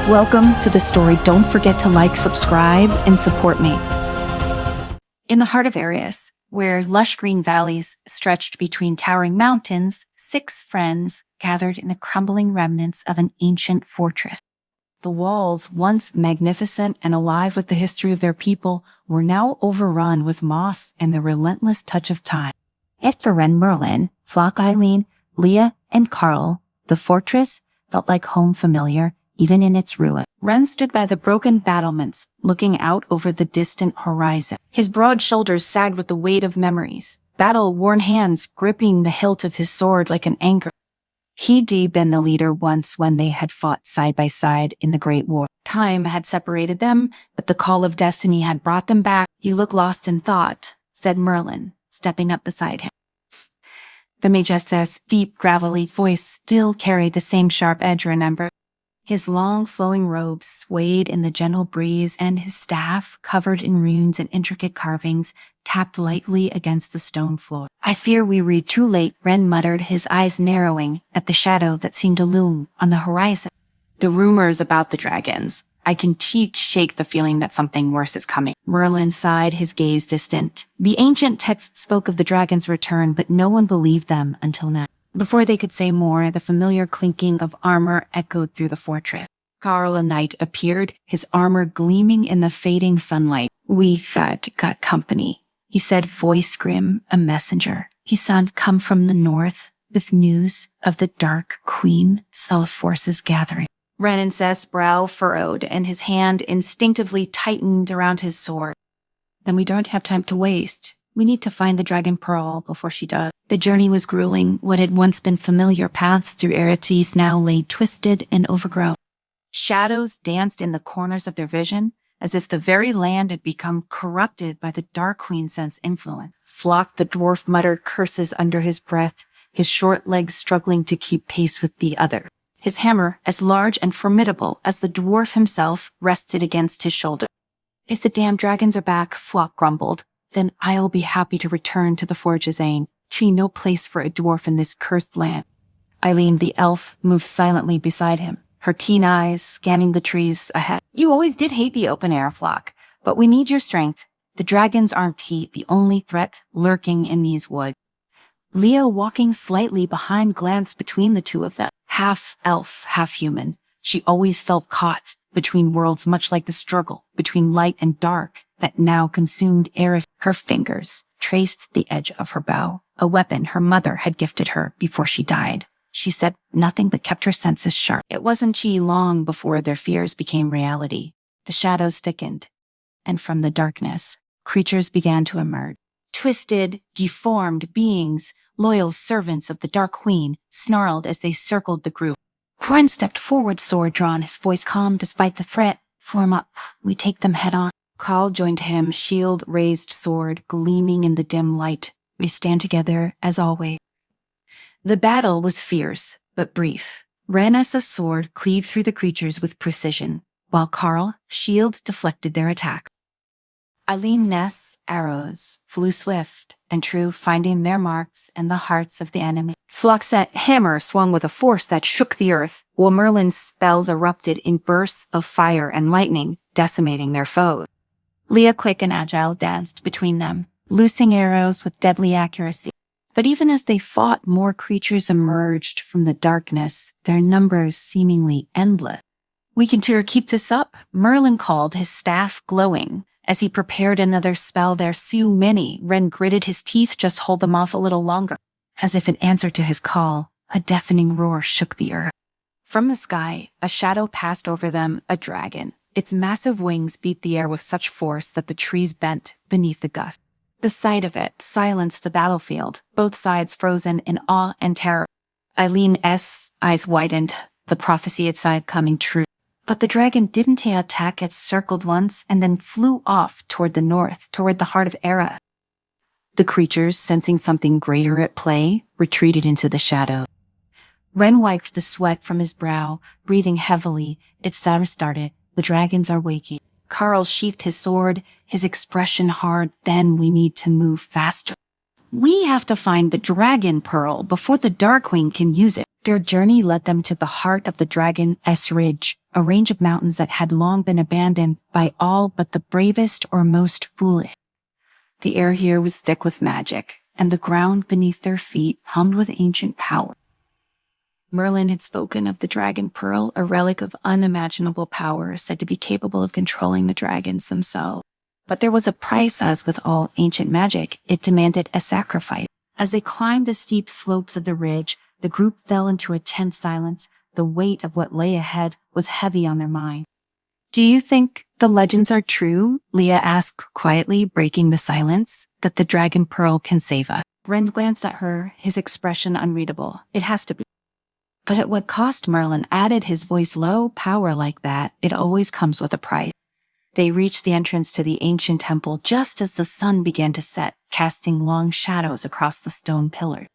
Welcome to the story. Don't forget to like, subscribe, and support me. In the heart of Arius, where lush green valleys stretched between towering mountains, 6 friends gathered in the crumbling remnants of an ancient fortress. The walls, once magnificent and alive with the history of their people, were now overrun with moss and the relentless touch of time. Yet for Ren, Merlin, Flock, Eileen, Leah, and Carl, the fortress felt like home familiar, even in its ruin. Ren stood by the broken battlements, looking out over the distant horizon. His broad shoulders sagged with the weight of memories, battle-worn hands gripping the hilt of his sword like an anchor. He'd been the leader once when they had fought side by side in the Great War. Time had separated them, but the call of destiny had brought them back. "You look lost in thought," said Merlin, stepping up beside him. The Majes's deep, gravelly voice still carried the same sharp edge, remember? His long, flowing robes swayed in the gentle breeze, and his staff, covered in runes and intricate carvings, tapped lightly against the stone floor. "I fear we read too late," Ren muttered, his eyes narrowing at the shadow that seemed to loom on the horizon. "The rumors about the dragons. I can shake the feeling that something worse is coming." Merlin sighed, his gaze distant. The ancient texts spoke of the dragon's return, but no one believed them until now. Before they could say more, the familiar clinking of armor echoed through the fortress. Carl, a knight, appeared, his armor gleaming in the fading sunlight. "We've got company," he said, voice grim, a messenger. He saw him come from the north with news of the Dark Queen saw forces gathering. Renan's brow furrowed, and his hand instinctively tightened around his sword. "Then we don't have time to waste. We need to find the Dragon Pearl before she does." The journey was grueling. What had once been familiar paths through Eretis now lay twisted and overgrown. Shadows danced in the corners of their vision, as if the very land had become corrupted by the Dark Queen's influence. Flock, the dwarf, muttered curses under his breath, his short legs struggling to keep pace with the other. His hammer, as large and formidable as the dwarf himself, rested against his shoulder. "If the damn dragons are back," Flock grumbled, "then I'll be happy to return to the Forge's Ain. No place for a dwarf in this cursed land." Eileen, the elf, moved silently beside him, her keen eyes scanning the trees ahead. "You always did hate the open air, Flock, but we need your strength. The dragons aren't the only threat lurking in these woods." Leah, walking slightly behind, glanced between the two of them. Half elf, half human, she always felt caught between worlds, much like the struggle between light and dark that now consumed Aerith. Her fingers traced the edge of her bow, a weapon her mother had gifted her before she died. She said nothing but kept her senses sharp. It wasn't long before their fears became reality. The shadows thickened, and from the darkness, creatures began to emerge. Twisted, deformed beings, loyal servants of the Dark Queen, snarled as they circled the group. Ren stepped forward, sword drawn, his voice calm despite the threat. "Form up. We take them head on." Carl joined him, shield raised, sword gleaming in the dim light. "We stand together, as always." The battle was fierce, but brief. Ren's sword cleaved through the creatures with precision, while Carl, shield deflected their attack. Eileen's arrows flew swift and true, finding their marks in the hearts of the enemy. Flock's hammer swung with a force that shook the earth, while Merlin's spells erupted in bursts of fire and lightning, decimating their foes. Leah, quick and agile, danced between them, loosing arrows with deadly accuracy. But even as they fought, more creatures emerged from the darkness, their numbers seemingly endless. "We can keep this up," Merlin called, his staff glowing. As he prepared another spell, "There's so many." Ren gritted his teeth, "Just hold them off a little longer." As if in answer to his call, a deafening roar shook the earth. From the sky, a shadow passed over them, a dragon. Its massive wings beat the air with such force that the trees bent beneath the gust. The sight of it silenced the battlefield, both sides frozen in awe and terror. Eileen's eyes widened, the prophecy inside coming true. But the dragon didn't attack. It circled once and then flew off toward the north, toward the heart of Era. The creatures, sensing something greater at play, retreated into the shadow. Ren wiped the sweat from his brow, breathing heavily. "It's started. The dragons are waking." Carl sheathed his sword, his expression hard. "Then we need to move faster. We have to find the Dragon Pearl before the Dark Queen can use it." Their journey led them to the heart of the Dragon's Ridge, a range of mountains that had long been abandoned by all but the bravest or most foolish. The air here was thick with magic, and the ground beneath their feet hummed with ancient power. Merlin had spoken of the dragon pearl, a relic of unimaginable power said to be capable of controlling the dragons themselves. But there was a price, as with all ancient magic. It demanded a sacrifice. As they climbed the steep slopes of the ridge, the group fell into a tense silence. The weight of what lay ahead was heavy on their mind. "Do you think the legends are true?" Leah asked quietly, breaking the silence. "That the dragon pearl can save us?" Ren glanced at her, his expression unreadable. "It has to be." "But at what cost?" Merlin added, his voice low. "Power like that, it always comes with a price." They reached the entrance to the ancient temple just as the sun began to set, casting long shadows across the stone pillars.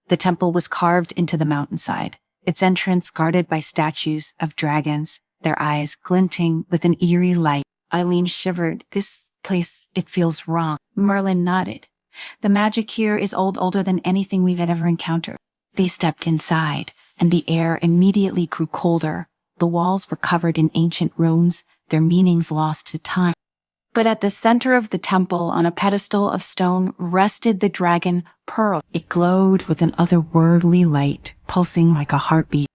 The temple was carved into the mountainside, its entrance guarded by statues of dragons, their eyes glinting with an eerie light. Eileen shivered. "This place, it feels wrong." Merlin nodded. "The magic here is older than anything we've ever encountered." They stepped inside, and the air immediately grew colder. The walls were covered in ancient runes, their meanings lost to time. But at the center of the temple, on a pedestal of stone, rested the dragon pearl. It glowed with an otherworldly light, pulsing like a heartbeat.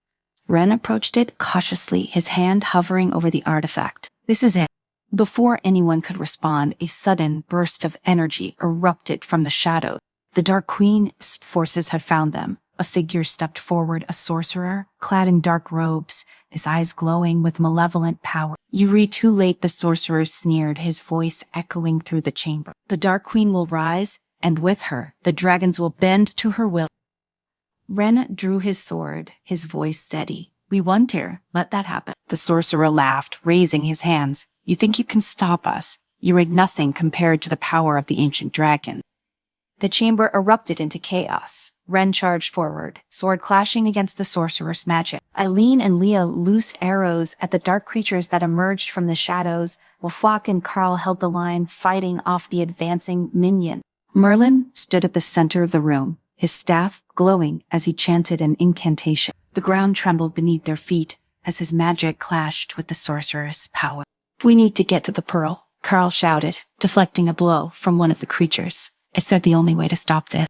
Ren approached it cautiously, his hand hovering over the artifact. "This is it." Before anyone could respond, a sudden burst of energy erupted from the shadows. The Dark Queen's forces had found them. A figure stepped forward, a sorcerer, clad in dark robes, his eyes glowing with malevolent power. "You read too late," the sorcerer sneered, his voice echoing through the chamber. "The Dark Queen will rise, and with her, the dragons will bend to her will." Ren drew his sword, his voice steady. "We want her. Let that happen." The sorcerer laughed, raising his hands. "You think you can stop us? You are nothing compared to the power of the ancient dragon." The chamber erupted into chaos. Ren charged forward, sword clashing against the sorcerer's magic. Eileen and Leah loosed arrows at the dark creatures that emerged from the shadows, while Flock and Carl held the line, fighting off the advancing minion. Merlin stood at the center of the room, his staff glowing as he chanted an incantation. The ground trembled beneath their feet as his magic clashed with the sorcerer's power. "We need to get to the pearl," Carl shouted, deflecting a blow from one of the creatures. "Is that the only way to stop this?"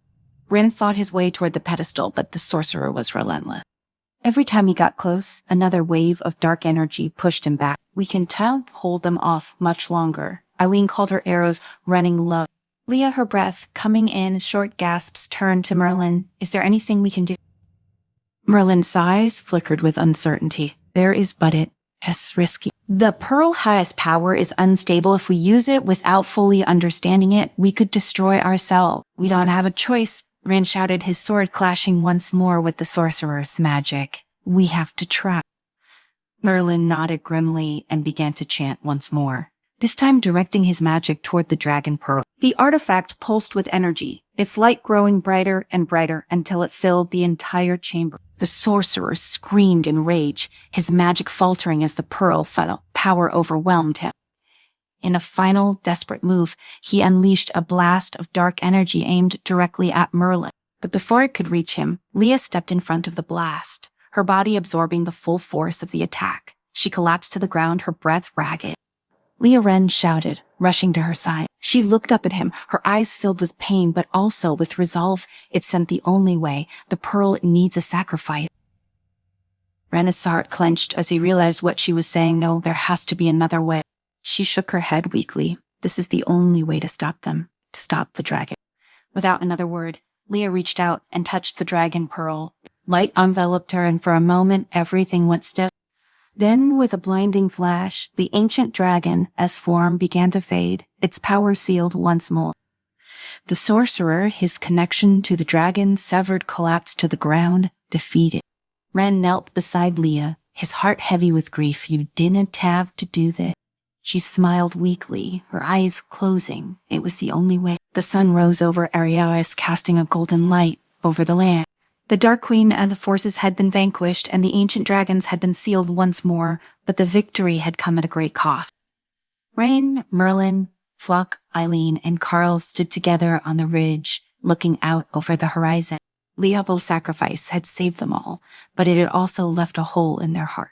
Ren fought his way toward the pedestal, but the sorcerer was relentless. Every time he got close, another wave of dark energy pushed him back. "We can hold them off much longer." Eileen called her arrows running low. Leah, her breath coming in short gasps, turned to Merlin. "Is there anything we can do?" Merlin's eyes flickered with uncertainty. "There is, but it is risky. The pearl has power, is unstable. If we use it without fully understanding it, we could destroy ourselves. We don't have a choice." Ren shouted, his sword clashing once more with the sorcerer's magic. "We have to try." Merlin nodded grimly and began to chant once more, this time directing his magic toward the dragon pearl. The artifact pulsed with energy, its light growing brighter and brighter until it filled the entire chamber. The sorcerer screamed in rage, his magic faltering as the pearl's subtle power overwhelmed him. In a final, desperate move, he unleashed a blast of dark energy aimed directly at Merlin. But before it could reach him, Leah stepped in front of the blast, her body absorbing the full force of the attack. She collapsed to the ground, her breath ragged. Leah Ren shouted, rushing to her side. She looked up at him, her eyes filled with pain, but also with resolve. It sent the only way. The pearl needs a sacrifice. Ren's heart clenched as he realized what she was saying. No, there has to be another way. She shook her head weakly. This is the only way to stop them, to stop the dragon. Without another word, Leah reached out and touched the dragon pearl. Light enveloped her, and for a moment, everything went still. Then, with a blinding flash, the ancient dragon, as form, began to fade, its power sealed once more. The sorcerer, his connection to the dragon severed, collapsed to the ground, defeated. Ren knelt beside Leah, his heart heavy with grief. "You didn't have to do this." She smiled weakly, her eyes closing. It was the only way. The sun rose over Ariaris, casting a golden light over the land. The Dark Queen and the forces had been vanquished, and the ancient dragons had been sealed once more, but the victory had come at a great cost. Ren, Merlin, Flock, Eileen, and Carl stood together on the ridge, looking out over the horizon. Leopold's sacrifice had saved them all, but it had also left a hole in their heart.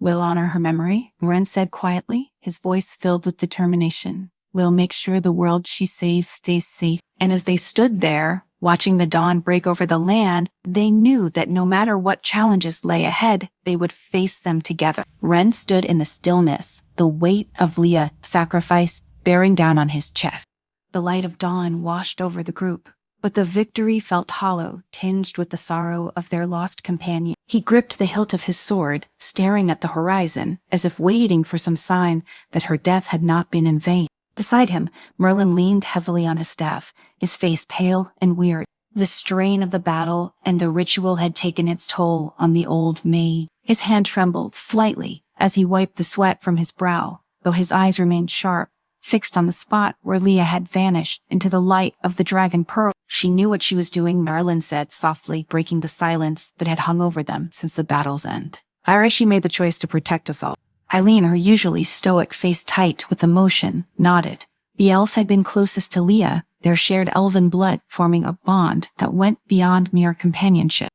We'll honor her memory, Ren said quietly, his voice filled with determination. We'll make sure the world she saved stays safe. And as they stood there, watching the dawn break over the land, they knew that no matter what challenges lay ahead, they would face them together. Ren stood in the stillness, the weight of Leah's sacrifice bearing down on his chest. The light of dawn washed over the group, but the victory felt hollow, tinged with the sorrow of their lost companion. He gripped the hilt of his sword, staring at the horizon, as if waiting for some sign that her death had not been in vain. Beside him, Merlin leaned heavily on his staff, his face pale and weird. The strain of the battle and the ritual had taken its toll on the old maid. His hand trembled slightly as he wiped the sweat from his brow, though his eyes remained sharp, fixed on the spot where Leah had vanished into the light of the dragon pearl. She knew what she was doing, Merlin said softly, breaking the silence that had hung over them since the battle's end. She made the choice to protect us all. Eileen, her usually stoic face tight with emotion, nodded. The elf had been closest to Leah, their shared elven blood forming a bond that went beyond mere companionship.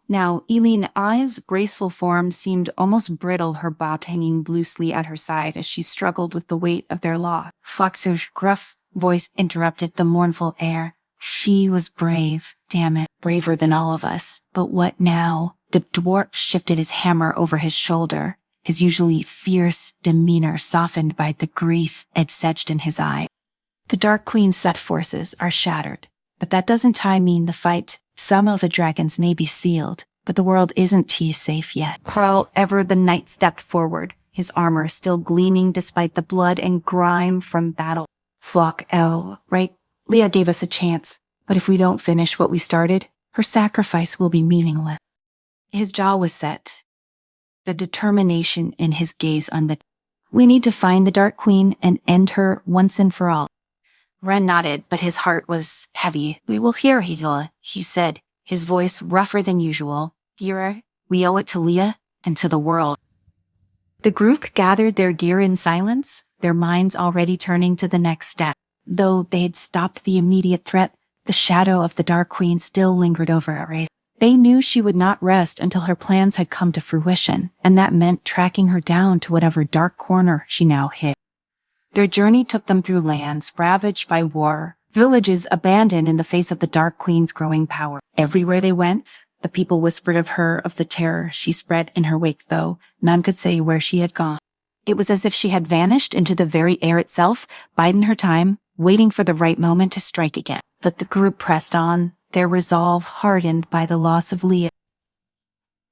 Now, Eileen's graceful form seemed almost brittle, her bout hanging loosely at her side as she struggled with the weight of their loss. Fox's gruff voice interrupted the mournful air. She was brave, damn it, braver than all of us. But what now? The dwarf shifted his hammer over his shoulder, his usually fierce demeanor softened by the grief etched in his eye. The Dark Queen's set forces are shattered, but that doesn't mean the fight. Some of the dragons may be sealed, but the world isn't safe yet. Carl Ever the Knight stepped forward, his armor still gleaming despite the blood and grime from battle. Flock L, right? Leah gave us a chance, but if we don't finish what we started, her sacrifice will be meaningless. His jaw was set, the determination in his gaze unbent. We need to find the Dark Queen and end her once and for all. Ren nodded, but his heart was heavy. We will hear Hila, he said, his voice rougher than usual. Gira, we owe it to Leah and to the world. The group gathered their gear in silence, their minds already turning to the next step. Though they had stopped the immediate threat, the shadow of the Dark Queen still lingered over Array. They knew she would not rest until her plans had come to fruition, and that meant tracking her down to whatever dark corner she now hid. Their journey took them through lands ravaged by war, villages abandoned in the face of the Dark Queen's growing power. Everywhere they went, the people whispered of the terror she spread in her wake, though none could say where she had gone. It was as if she had vanished into the very air itself, biding her time, waiting for the right moment to strike again. But the group pressed on, their resolve hardened by the loss of Leah.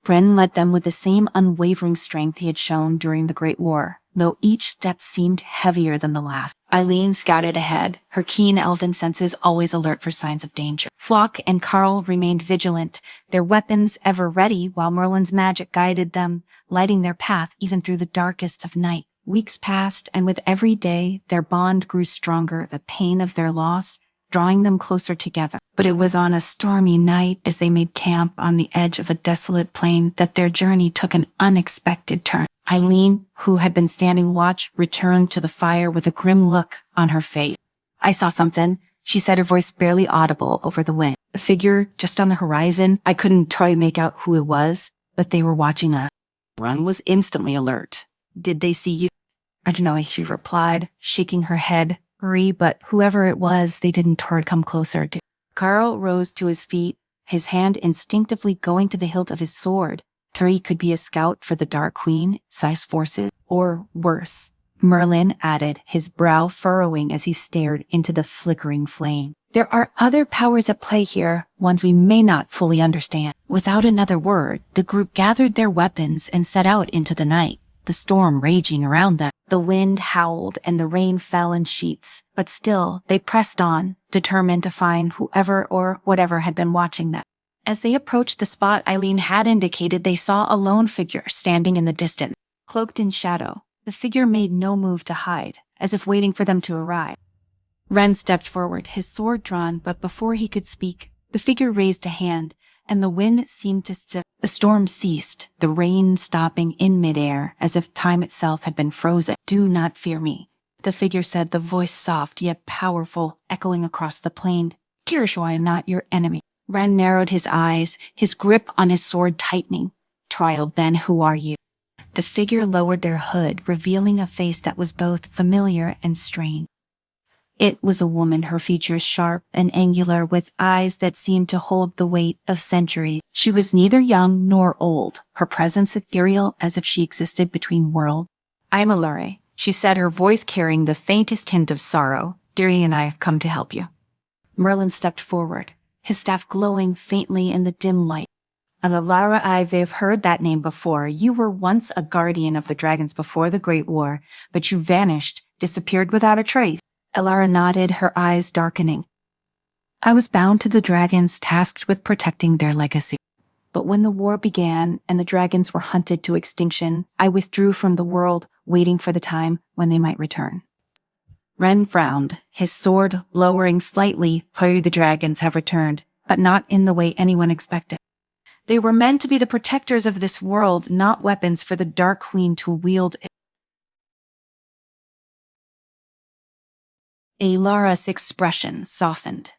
Ren led them with the same unwavering strength he had shown during the Great War, though each step seemed heavier than the last. Eileen scouted ahead, her keen elven senses always alert for signs of danger. Flock and Carl remained vigilant, their weapons ever ready while Merlin's magic guided them, lighting their path even through the darkest of night. Weeks passed, and with every day, their bond grew stronger, the pain of their loss drawing them closer together. But it was on a stormy night as they made camp on the edge of a desolate plain that their journey took an unexpected turn. Eileen, who had been standing watch, returned to the fire with a grim look on her face. I saw something, she said, her voice barely audible over the wind. A figure just on the horizon. I couldn't try to make out who it was, but they were watching us. Ron was instantly alert. Did they see you? I don't know, she replied, shaking her head. But whoever it was, they didn't come closer to. Carl rose to his feet, his hand instinctively going to the hilt of his sword. Turi could be a scout for the Dark Queen, size forces, or worse. Merlin added, his brow furrowing as he stared into the flickering flame. There are other powers at play here, ones we may not fully understand. Without another word, the group gathered their weapons and set out into the night, the storm raging around them. The wind howled and the rain fell in sheets, but still they pressed on, determined to find whoever or whatever had been watching them. As they approached the spot Eileen had indicated, they saw a lone figure standing in the distance. Cloaked in shadow, the figure made no move to hide, as if waiting for them to arrive. Ren stepped forward, his sword drawn, but before he could speak, the figure raised a hand, and the wind seemed to still. The storm ceased, the rain stopping in midair, as if time itself had been frozen. Do not fear me, the figure said, the voice soft yet powerful, echoing across the plain. Tirishwa, I am not your enemy. Ren narrowed his eyes, his grip on his sword tightening. Trial, then, who are you? The figure lowered their hood, revealing a face that was both familiar and strange. It was a woman, her features sharp and angular, with eyes that seemed to hold the weight of centuries. She was neither young nor old, her presence ethereal as if she existed between worlds. "I'm Allure," she said, her voice carrying the faintest hint of sorrow. "Deary and I have come to help you." Merlin stepped forward, his staff glowing faintly in the dim light. "Allure, I've heard that name before. You were once a guardian of the dragons before the Great War, but you vanished, disappeared without a trace." Allure nodded, her eyes darkening. "I was bound to the dragons, tasked with protecting their legacy. But when the war began and the dragons were hunted to extinction, I withdrew from the world, waiting for the time when they might return." Ren frowned, his sword lowering slightly. "The dragons have returned, but not in the way anyone expected. They were meant to be the protectors of this world, not weapons for the Dark Queen to wield." Alara's expression softened.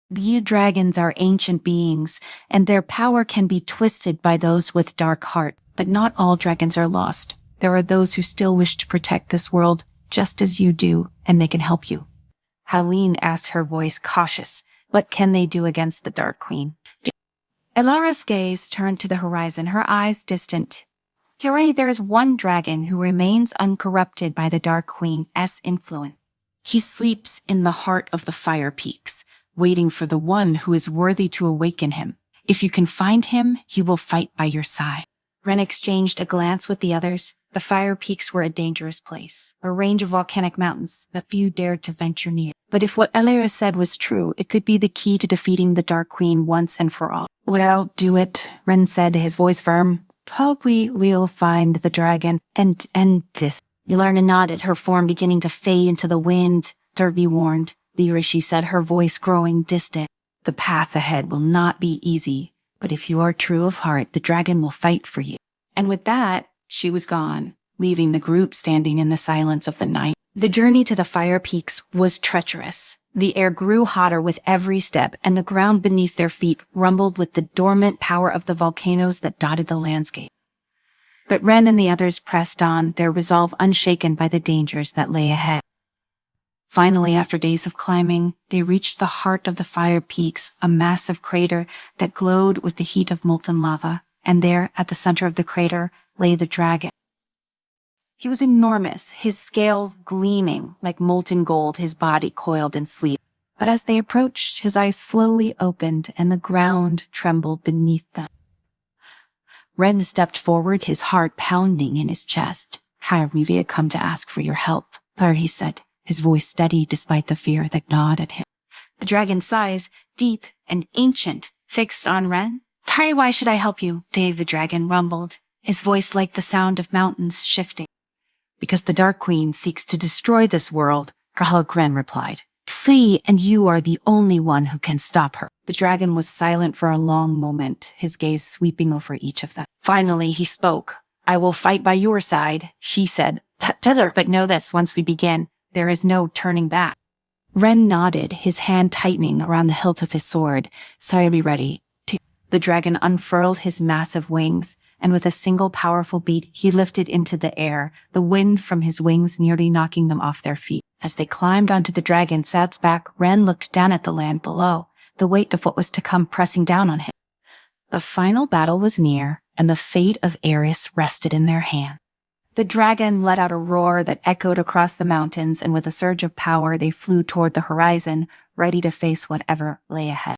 "The dragons are ancient beings, and their power can be twisted by those with dark heart. But not all dragons are lost. There are those who still wish to protect this world, just as you do, and they can help you." Helene asked, her voice cautious. "What can they do against the Dark Queen?" Alara's gaze turned to the horizon, her eyes distant. "Here, there is one dragon who remains uncorrupted by the Dark Queen's influence. He sleeps in the heart of the fire peaks, waiting for the one who is worthy to awaken him. If you can find him, he will fight by your side." Ren exchanged a glance with the others. The fire peaks were a dangerous place, a range of volcanic mountains that few dared to venture near. But if what Allure said was true, it could be the key to defeating the Dark Queen once and for all. "Well, do it," Ren said, his voice firm. "Probably we'll find the dragon and end this." Ylarna nodded, her form beginning to fade into the wind. "To be warned, Lyra," she said, her voice growing distant. "The path ahead will not be easy, but if you are true of heart, the dragon will fight for you." And with that, she was gone, leaving the group standing in the silence of the night. The journey to the fire peaks was treacherous. The air grew hotter with every step, and the ground beneath their feet rumbled with the dormant power of the volcanoes that dotted the landscape. But Ren and the others pressed on, their resolve unshaken by the dangers that lay ahead. Finally, after days of climbing, they reached the heart of the fire peaks, a massive crater that glowed with the heat of molten lava, and there, at the center of the crater, lay the dragon. He was enormous, his scales gleaming like molten gold, his body coiled in sleep. But as they approached, his eyes slowly opened and the ground trembled beneath them. Ren stepped forward, his heart pounding in his chest. "We have come to ask for your help," he said, his voice steady despite the fear that gnawed at him. The dragon's size, deep and ancient, fixed on Ren. "Why should I help you?" Dave the dragon rumbled, his voice like the sound of mountains shifting. "Because the Dark Queen seeks to destroy this world," Ren replied. "Flee, and you are the only one who can stop her." The dragon was silent for a long moment, his gaze sweeping over each of them. Finally, he spoke. "I will fight by your side," she said. "But know this, once we begin, there is no turning back." Ren nodded, his hand tightening around the hilt of his sword. "Be ready." The dragon unfurled his massive wings, and with a single powerful beat, he lifted into the air, the wind from his wings nearly knocking them off their feet. As they climbed onto the dragon's back, Ren looked down at the land below, the weight of what was to come pressing down on him. The final battle was near, and the fate of Eris rested in their hands. The dragon let out a roar that echoed across the mountains, and with a surge of power, they flew toward the horizon, ready to face whatever lay ahead.